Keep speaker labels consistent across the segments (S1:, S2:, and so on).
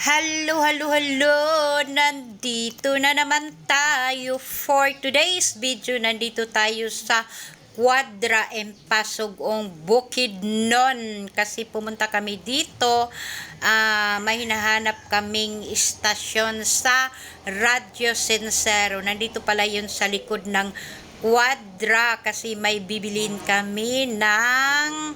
S1: Hello, hello, hello! Nandito na naman tayo for today's video. Nandito tayo sa Quadra Empasugong Bukidnon kasi pumunta kami dito. May hinahanap kaming istasyon sa Radyo Sincero. Nandito pala yun sa likod ng Quadra kasi may bibilin kami ng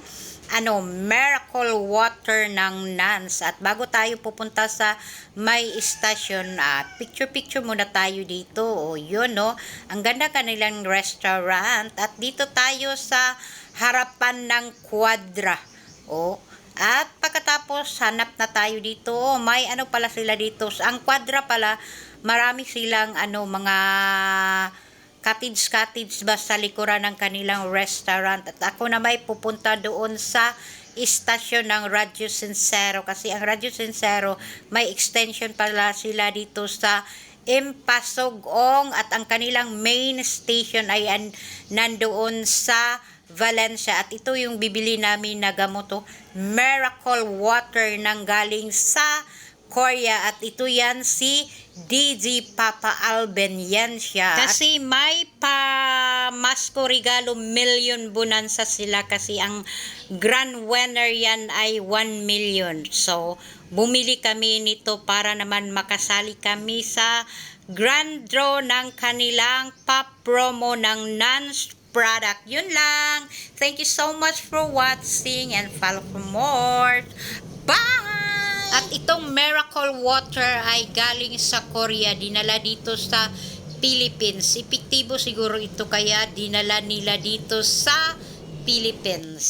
S1: miracle water ng Nans. At bago tayo pupunta sa may istasyon, picture muna tayo dito. Yun, no? Ang ganda kanilang restaurant. At dito tayo sa harapan ng Quadra. At pagkatapos, hanap na tayo dito. May pala sila dito. Ang Quadra pala, marami silang mga cottage ba sa likuran ng kanilang restaurant. At ako na may pupunta doon sa istasyon ng Radyo Sincero kasi ang Radyo Sincero may extension pala sila dito sa Empasugong at ang kanilang main station ay nandoon sa Valencia. At ito yung bibili namin na gamot, miracle water nang galing sa Korea. At ito yan si DJ Papa Alben, yan siya. Kasi may Masko regalo million bonanza sila kasi ang grand winner yan ay 1 million. So, bumili kami nito para naman makasali kami sa grand draw ng kanilang pop promo ng Nans product. Yun lang. Thank you so much for watching and follow for more. Bye! At itong miracle water ay galing sa Korea, dinala dito sa Philippines. Epektibo siguro ito kaya dinala nila dito sa Philippines.